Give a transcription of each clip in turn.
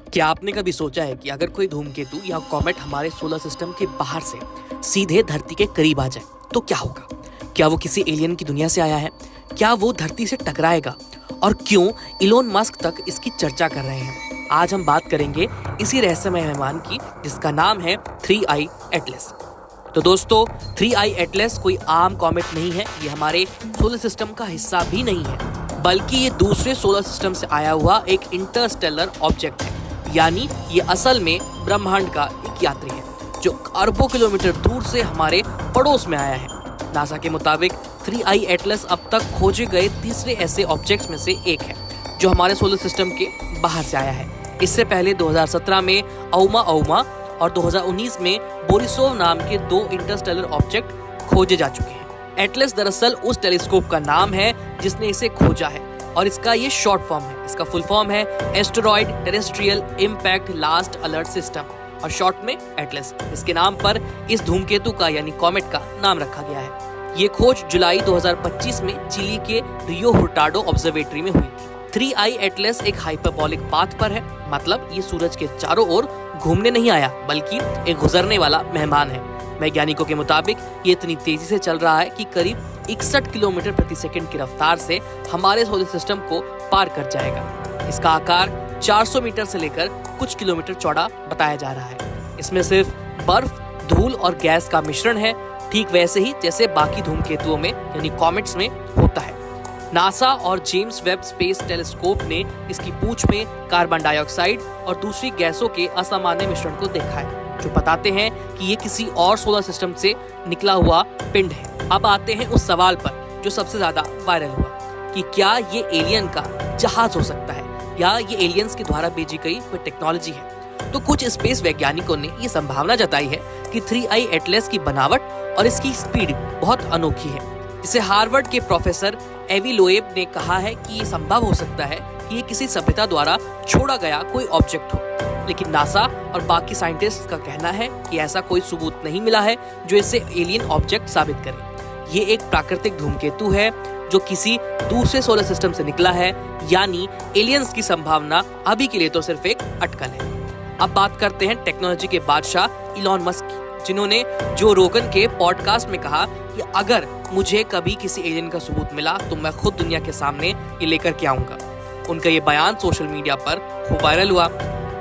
क्या आपने कभी सोचा है कि अगर कोई धूमकेतु या कॉमेट हमारे सोलर सिस्टम के बाहर से सीधे धरती के करीब आ जाए तो क्या होगा? क्या वो किसी एलियन की दुनिया से आया है? क्या वो धरती से टकराएगा? और क्यों इलोन मस्क तक इसकी चर्चा कर रहे हैं? आज हम बात करेंगे इसी रहस्यमय मेहमान की, जिसका नाम है 3I एटलस। तो दोस्तों, 3I एटलस कोई आम कॉमेट नहीं है। ये हमारे सोलर सिस्टम का हिस्सा भी नहीं है, बल्कि ये दूसरे सोलर सिस्टम से आया हुआ एक इंटरस्टेलर ऑब्जेक्ट है। यानी ये असल में ब्रह्मांड का एक यात्री है जो अरबों किलोमीटर दूर से हमारे पड़ोस में आया है। नासा के मुताबिक 3I एटलस अब तक खोजे गए तीसरे ऐसे ऑब्जेक्ट्स में से एक है जो हमारे सोलर सिस्टम के बाहर से आया है। इससे पहले 2017 में ओउमा और 2019 में बोरिसोव नाम के 2 इंटरस्टेलर ऑब्जेक्ट खोजे जा चुके हैं। एटलस दरअसल उस टेलीस्कोप का नाम है जिसने इसे खोजा है, और इसका ये शॉर्ट फॉर्म है। इसका फुल फॉर्म है asteroid terrestrial impact last alert system, और शॉर्ट में एटलस। इसके नाम पर इस धूमकेतु का यानी कॉमेट का नाम रखा गया है। ये खोज जुलाई 2025 में चिली के रियो हुर्टाडो ऑब्जर्वेटरी में हुई थी। 3I एटलस एक हाइपरबोलिक पाथ पर है, मतलब ये सूरज के चारों ओर घूमने नहीं आया, बल्कि एक गुजरने वाला मेहमान है। वैज्ञानिकों के मुताबिक ये इतनी तेजी से चल रहा है कि करीब 61 किलोमीटर प्रति सेकंड की रफ्तार से हमारे सोलर सिस्टम को पार कर जाएगा। इसका आकार 400 मीटर से लेकर कुछ किलोमीटर चौड़ा बताया जा रहा है। इसमें सिर्फ बर्फ, धूल और गैस का मिश्रण है, ठीक वैसे ही जैसे बाकी धूमकेतुओं में यानी कॉमेट्स में होता है। नासा और जेम्स वेब स्पेस टेलीस्कोप ने इसकी पूंछ में कार्बन डाइऑक्साइड और दूसरी गैसों के असामान्य मिश्रण को देखा है, जो बताते हैं कि ये किसी और सोलर सिस्टम से निकला हुआ पिंड है। अब आते हैं उस सवाल पर जो सबसे ज्यादा वायरल हुआ कि क्या ये एलियन का जहाज हो सकता है या ये एलियंस के द्वारा भेजी गई कोई टेक्नोलॉजी है। तो कुछ स्पेस वैज्ञानिकों ने ये संभावना जताई है कि 3I एटलस की बनावट और इसकी स्पीड बहुत अनोखी है। जिसे हार्वर्ड के प्रोफेसर एवी लोएब ने कहा है कि ये संभव हो सकता है कि ये किसी सभ्यता द्वारा छोड़ा गया कोई ऑब्जेक्ट हो, लेकिन नासा और बाकी साइंटिस्ट का कहना है कि ऐसा कोई सबूत नहीं मिला है जो इसे एलियन ऑब्जेक्ट साबित करे। ये एक प्राकृतिक धूमकेतु है जो किसी दूसरे सोलर सिस्टम से निकला है, यानी एलियंस की संभावना अभी के लिए तो सिर्फ एक अटकल है। अब बात करते हैं टेक्नोलॉजी के बादशाह इलॉन मस्क की, जिन्होंने जो रोगन के पॉडकास्ट में कहा कि अगर मुझे कभी किसी एलियन का सबूत मिला तो मैं खुद दुनिया के सामने ये लेकर के आऊंगा। उनका ये बयान सोशल मीडिया पर खूब वायरल हुआ।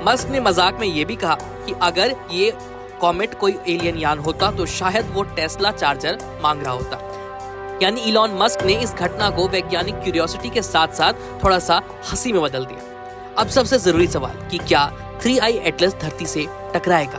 मस्क ने मजाक में ये भी कहा कि अगर ये कॉमेट कोई एलियन यान होता तो शायद वो टेस्ला चार्जर मांग रहा होता। यानी इलॉन मस्क ने इस घटना को वैज्ञानिक क्यूरियोसिटी के साथ साथ थोड़ा सा हंसी में बदल दिया। अब सबसे जरूरी सवाल कि क्या 3I एटलस धरती से टकराएगा?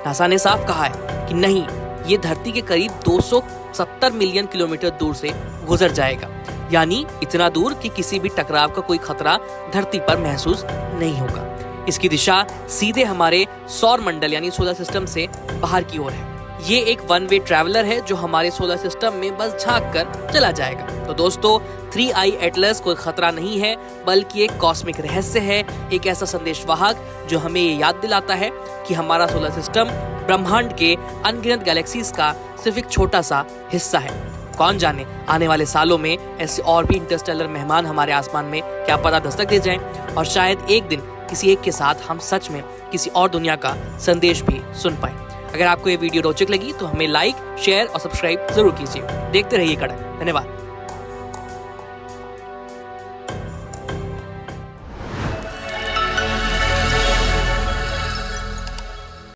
नासा ने साफ कहा है कि नहीं, ये धरती के करीब 270 मिलियन किलोमीटर दूर से गुजर जाएगा, यानी इतना दूर कि किसी भी टकराव का कोई खतरा धरती पर महसूस नहीं होगा। इसकी दिशा सीधे हमारे सौर मंडल यानी सोलर सिस्टम से बाहर की ओर है। ये एक वन वे ट्रैवलर है जो हमारे सोलर सिस्टम में बस झांक कर चला जाएगा। तो दोस्तों, 3I एटलस कोई खतरा नहीं है, बल्कि एक कॉस्मिक रहस्य है, एक ऐसा संदेशवाहक जो हमें ये याद दिलाता है कि हमारा सोलर सिस्टम ब्रह्मांड के अनगिनत गैलेक्सीज का सिर्फ एक छोटा सा हिस्सा है। कौन जाने आने वाले सालों में ऐसे और भी इंटरस्टेलर मेहमान हमारे आसमान में क्या पता दस्तक दे जाएं, और शायद एक दिन किसी एक के साथ हम सच में किसी और दुनिया का संदेश भी सुन पाए। अगर आपको ये वीडियो रोचक लगी तो हमें लाइक, शेयर और सब्सक्राइब जरूर कीजिए। देखते रहिए कड़क। धन्यवाद।